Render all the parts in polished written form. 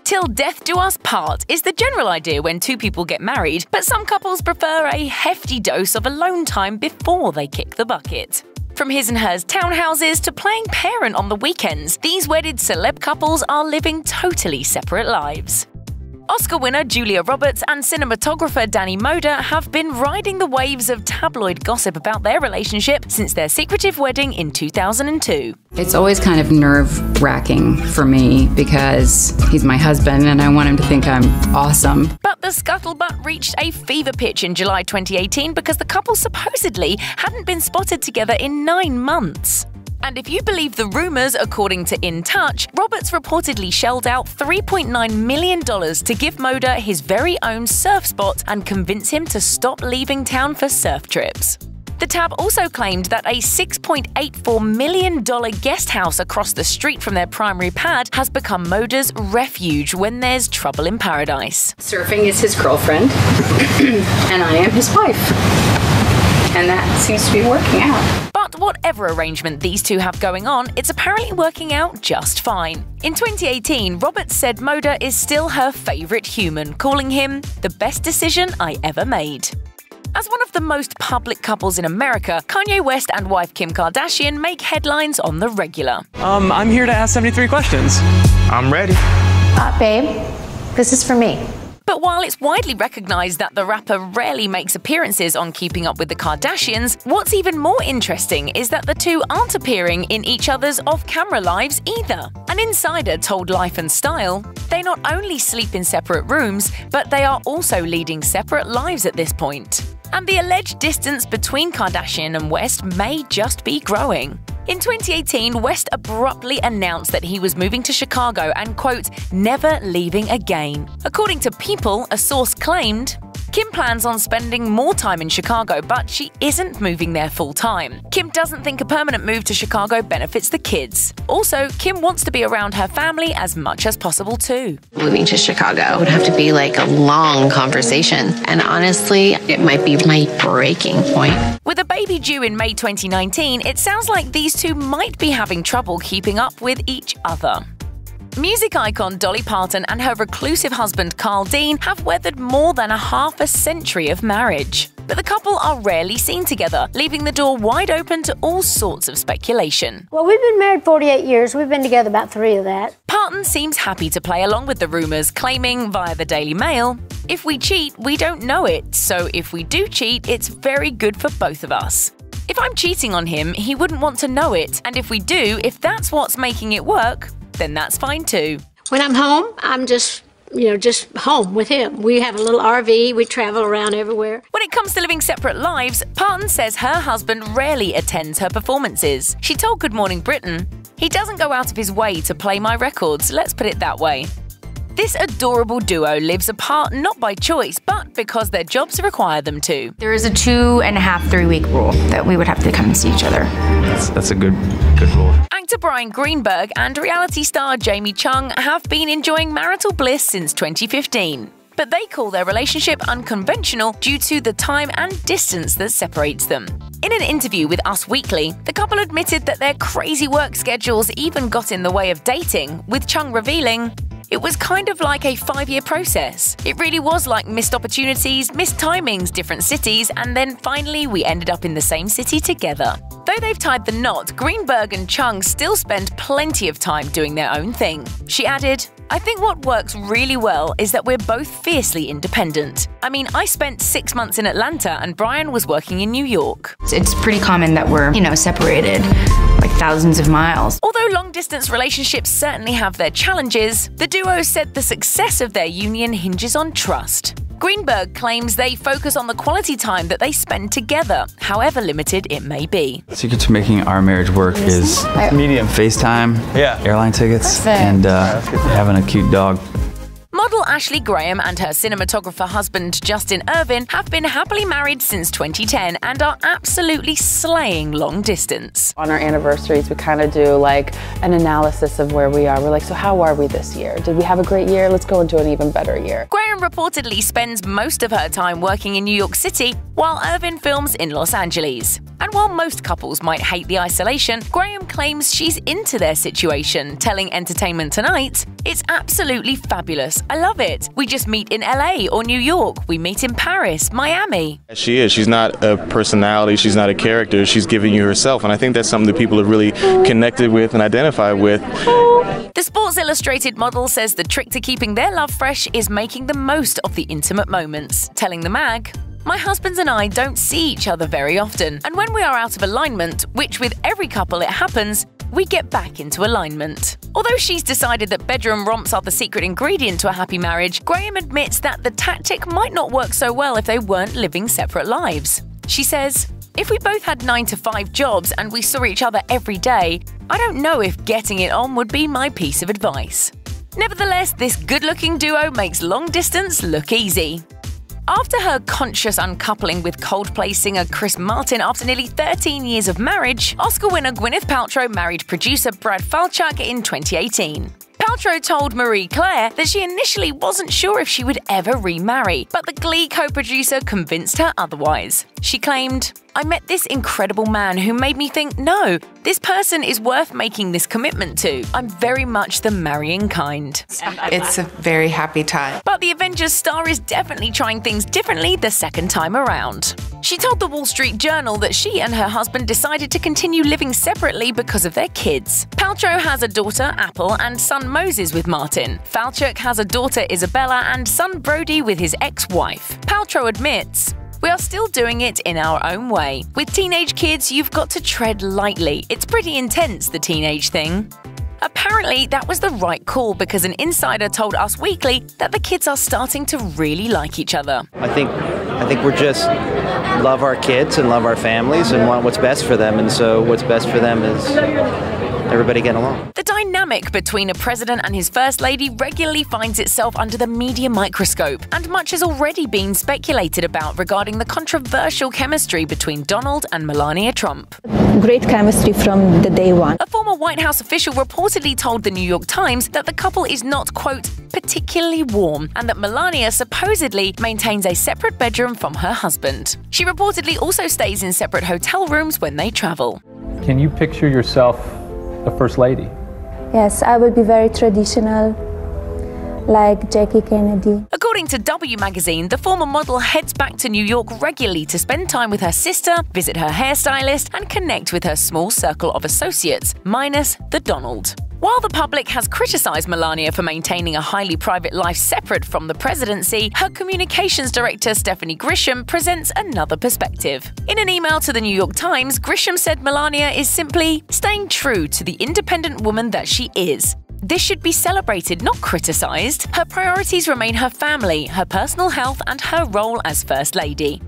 Till death do us part is the general idea when two people get married, but some couples prefer a hefty dose of alone time before they kick the bucket. From his and hers townhouses to playing parent on the weekends, these wedded celeb couples are living totally separate lives. Oscar winner Julia Roberts and cinematographer Danny Moder have been riding the waves of tabloid gossip about their relationship since their secretive wedding in 2002. It's always kind of nerve-wracking for me because he's my husband and I want him to think I'm awesome. But the scuttlebutt reached a fever pitch in July 2018 because the couple supposedly hadn't been spotted together in 9 months. And if you believe the rumors, according to In Touch, Roberts reportedly shelled out $3.9 million to give Moder his very own surf spot and convince him to stop leaving town for surf trips. The tab also claimed that a $6.84 million guest house across the street from their primary pad has become Moder's refuge when there's trouble in paradise. Surfing is his girlfriend, and I am his wife. And that seems to be working out. But whatever arrangement these two have going on, it's apparently working out just fine. In 2018, Roberts said Moder is still her favorite human, calling him the best decision I ever made. As one of the most public couples in America, Kanye West and wife Kim Kardashian make headlines on the regular. I'm here to ask 73 questions. I'm ready. Babe, this is for me. But while it's widely recognized that the rapper rarely makes appearances on Keeping Up with the Kardashians, what's even more interesting is that the two aren't appearing in each other's off-camera lives either. An insider told Life and Style they not only sleep in separate rooms, but they are also leading separate lives at this point. And the alleged distance between Kardashian and West may just be growing. In 2018, West abruptly announced that he was moving to Chicago and, quote, never leaving again. According to People, a source claimed, Kim plans on spending more time in Chicago, but she isn't moving there full-time. Kim doesn't think a permanent move to Chicago benefits the kids. Also, Kim wants to be around her family as much as possible too. Moving to Chicago would have to be like a long conversation. And honestly, it might be my breaking point. With a baby due in May 2019, it sounds like these two might be having trouble keeping up with each other. Music icon Dolly Parton and her reclusive husband Carl Dean have weathered more than half a century of marriage. But the couple are rarely seen together, leaving the door wide open to all sorts of speculation. Well, we've been married 48 years. We've been together about 3 of that. Parton seems happy to play along with the rumors, claiming via the Daily Mail, if we cheat, we don't know it, so if we do cheat, it's very good for both of us. If I'm cheating on him, he wouldn't want to know it, and if we do, if that's what's making it work, then that's fine too. When I'm home, I'm just home with him. We have a little RV. We travel around everywhere. When it comes to living separate lives, Parton says her husband rarely attends her performances. She told Good Morning Britain, "He doesn't go out of his way to play my records, let's put it that way." This adorable duo lives apart not by choice, but because their jobs require them to. There is a 2.5-3 week rule that we would have to come and see each other. That's a good rule. Actor Bryan Greenberg and reality star Jamie Chung have been enjoying marital bliss since 2015. But they call their relationship unconventional due to the time and distance that separates them. In an interview with Us Weekly, the couple admitted that their crazy work schedules even got in the way of dating, with Chung revealing, "It was kind of like a 5-year process. It really was like missed opportunities, missed timings, different cities, and then finally we ended up in the same city together." Though they've tied the knot, Greenberg and Chung still spend plenty of time doing their own thing. She added, "I think what works really well is that we're both fiercely independent. I mean, I spent 6 months in Atlanta and Bryan was working in New York." It's pretty common that we're, separated like thousands of miles. Although long-distance relationships certainly have their challenges, the duo said the success of their union hinges on trust. Greenberg claims they focus on the quality time that they spend together, however limited it may be. The secret to making our marriage work is Medium. FaceTime, Yeah. airline tickets, and having a cute dog. Model Ashley Graham and her cinematographer husband Justin Ervin have been happily married since 2010 and are absolutely slaying long distance. On our anniversaries, we kind of do like an analysis of where we are. We're like, so how are we this year? Did we have a great year? Let's go into an even better year. Graham reportedly spends most of her time working in New York City, while Ervin films in Los Angeles. And while most couples might hate the isolation, Graham claims she's into their situation, telling Entertainment Tonight, "It's absolutely fabulous. I love it. We just meet in LA or New York. We meet in Paris, Miami." She is. She's not a personality. She's not a character. She's giving you herself. And I think that's something that people have really connected with and identified with. The Sports Illustrated model says the trick to keeping their love fresh is making the most of the intimate moments, telling the mag, "My husband and I don't see each other very often, and when we are out of alignment, which with every couple it happens, we get back into alignment." Although she's decided that bedroom romps are the secret ingredient to a happy marriage, Graham admits that the tactic might not work so well if they weren't living separate lives. She says, "If we both had 9-to-5 jobs and we saw each other every day, I don't know if getting it on would be my piece of advice." Nevertheless, this good-looking duo makes long distance look easy. After her conscious uncoupling with Coldplay singer Chris Martin after nearly 13 years of marriage, Oscar winner Gwyneth Paltrow married producer Brad Falchuk in 2018. Paltrow told Marie Claire that she initially wasn't sure if she would ever remarry, but the Glee co-producer convinced her otherwise. She claimed, "I met this incredible man who made me think, no, this person is worth making this commitment to. I'm very much the marrying kind." It's a very happy time. But the Avengers star is definitely trying things differently the second time around. She told the Wall Street Journal that she and her husband decided to continue living separately because of their kids. Paltrow has a daughter, Apple, and son Moses with Martin. Falchuk has a daughter, Isabella, and son Brody with his ex-wife. Paltrow admits, "We are still doing it in our own way. With teenage kids, you've got to tread lightly. It's pretty intense, the teenage thing." Apparently, that was the right call because an insider told Us Weekly that the kids are starting to really like each other. I think we're just love our kids and love our families and want what's best for them, and so what's best for them is everybody getting along. The dynamic between a president and his first lady regularly finds itself under the media microscope, and much has already been speculated about regarding the controversial chemistry between Donald and Melania Trump. Great chemistry from the day one. A former White House official reportedly told the New York Times that the couple is not, quote, particularly warm, and that Melania supposedly maintains a separate bedroom from her husband. She reportedly also stays in separate hotel rooms when they travel. Can you picture yourself a first lady? Yes, I will be very traditional, like Jackie Kennedy. According to W Magazine, the former model heads back to New York regularly to spend time with her sister, visit her hairstylist, and connect with her small circle of associates, minus the Donald. While the public has criticized Melania for maintaining a highly private life separate from the presidency, her communications director Stephanie Grisham presents another perspective. In an email to the New York Times, Grisham said Melania is simply staying true to the independent woman that she is. This should be celebrated, not criticized. Her priorities remain her family, her personal health, and her role as First Lady.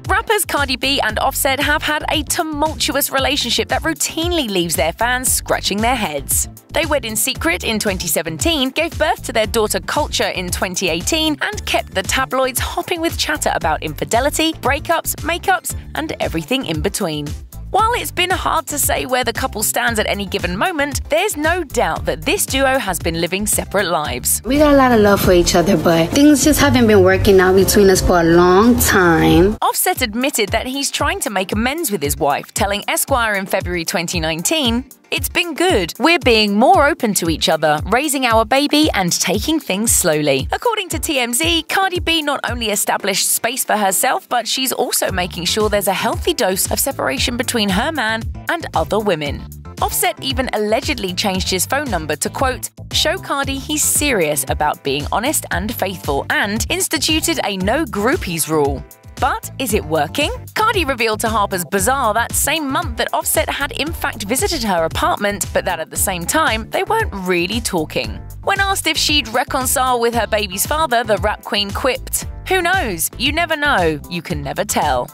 Rappers Cardi B and Offset have had a tumultuous relationship that routinely leaves their fans scratching their heads. They wed in secret in 2017, gave birth to their daughter Culture in 2018, and kept the tabloids hopping with chatter about infidelity, breakups, makeups, and everything in between. While it's been hard to say where the couple stands at any given moment, there's no doubt that this duo has been living separate lives. We got a lot of love for each other, but things just haven't been working out between us for a long time. Offset admitted that he's trying to make amends with his wife, telling Esquire in February 2019, "It's been good. We're being more open to each other, raising our baby and taking things slowly." According to TMZ, Cardi B not only established space for herself, but she's also making sure there's a healthy dose of separation between her man and other women. Offset even allegedly changed his phone number to, quote, show Cardi he's serious about being honest and faithful, and instituted a no groupies rule. But is it working? Cardi revealed to Harper's Bazaar that same month that Offset had in fact visited her apartment, but that at the same time, they weren't really talking. When asked if she'd reconcile with her baby's father, the rap queen quipped, "Who knows? You never know. You can never tell."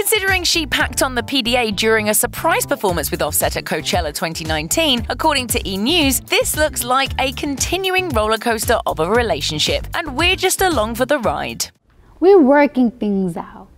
Considering she packed on the PDA during a surprise performance with Offset at Coachella 2019, according to E! News, this looks like a continuing rollercoaster of a relationship, and we're just along for the ride. We're working things out.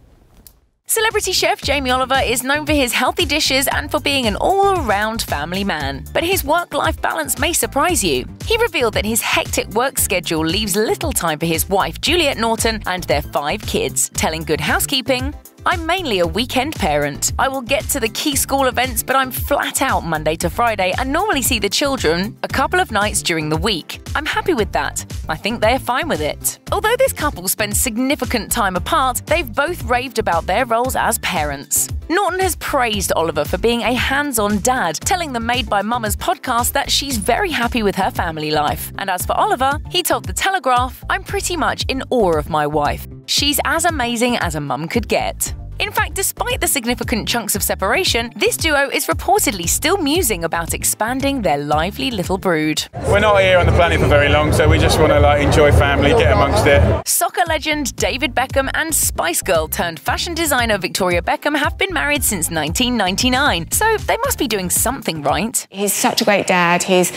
Celebrity chef Jamie Oliver is known for his healthy dishes and for being an all-around family man. But his work-life balance may surprise you. He revealed that his hectic work schedule leaves little time for his wife Juliette Norton and their 5 kids, telling Good Housekeeping, "I'm mainly a weekend parent. I will get to the key school events, but I'm flat out Monday to Friday and normally see the children a couple of nights during the week. I'm happy with that. I think they're fine with it." Although this couple spends significant time apart, they've both raved about their roles as parents. Norton has praised Oliver for being a hands-on dad, telling the Made by Mamas podcast that she's very happy with her family life. And as for Oliver, he told The Telegraph, "I'm pretty much in awe of my wife. She's as amazing as a mum could get." In fact, despite the significant chunks of separation, this duo is reportedly still musing about expanding their lively little brood. We're not here on the planet for very long, so we just want to enjoy family, get amongst it. Soccer legend David Beckham and Spice Girl turned fashion designer Victoria Beckham have been married since 1999, so they must be doing something right. He's such a great dad. He's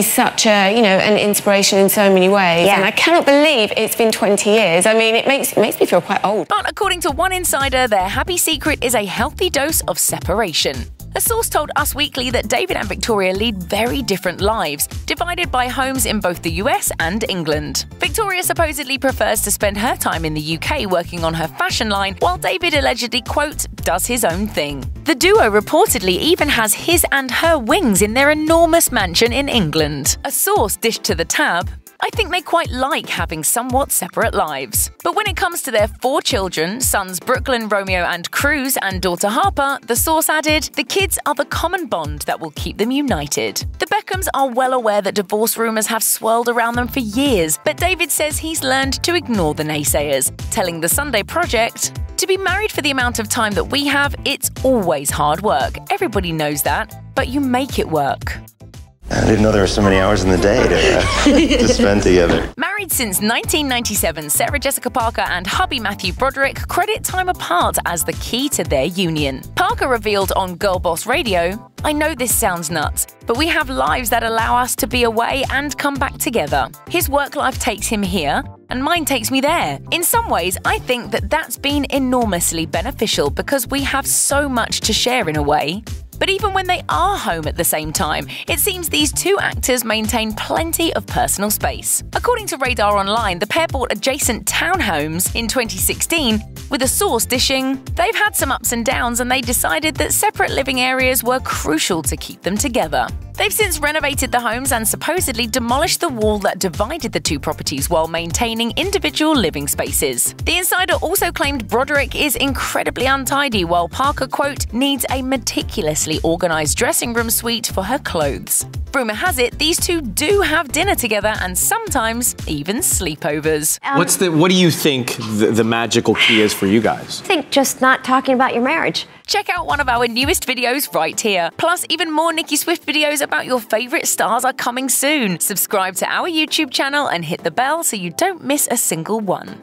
such a, an inspiration in so many ways. Yeah. And I cannot believe it's been 20 years. I mean, it makes me feel quite old. But according to one insider, their happy secret is a healthy dose of separation. A source told Us Weekly that David and Victoria lead very different lives, divided by homes in both the US and England. Victoria supposedly prefers to spend her time in the UK working on her fashion line, while David allegedly, quote, does his own thing. The duo reportedly even has his and her wings in their enormous mansion in England. A source dished to the Tab, "I think they quite like having somewhat separate lives." But when it comes to their 4 children, sons Brooklyn, Romeo and Cruz, and daughter Harper, the source added, "The kids are the common bond that will keep them united." The Beckhams are well aware that divorce rumours have swirled around them for years, but David says he's learned to ignore the naysayers, telling The Sunday Project, "To be married for the amount of time that we have, it's always hard work. Everybody knows that, but you make it work." I didn't know there were so many hours in the day to spend together. Married since 1997, Sarah Jessica Parker and hubby Matthew Broderick credit time apart as the key to their union. Parker revealed on Girl Boss Radio, "I know this sounds nuts, but we have lives that allow us to be away and come back together. His work life takes him here, and mine takes me there. In some ways, I think that that's been enormously beneficial because we have so much to share in a way." But even when they are home at the same time, it seems these 2 actors maintain plenty of personal space. According to Radar Online, the pair bought adjacent townhomes in 2016, with a source dishing, "They've had some ups and downs and they decided that separate living areas were crucial to keep them together." They've since renovated the homes and supposedly demolished the wall that divided the 2 properties while maintaining individual living spaces. The insider also claimed Broderick is incredibly untidy, while Parker, quote, needs a meticulously organised dressing room suite for her clothes. Rumour has it these 2 do have dinner together and sometimes even sleepovers. What do you think the magical key is for you guys? I think just not talking about your marriage. Check out one of our newest videos right here. Plus, even more Nicki Swift videos about your favourite stars are coming soon. Subscribe to our YouTube channel and hit the bell so you don't miss a single one.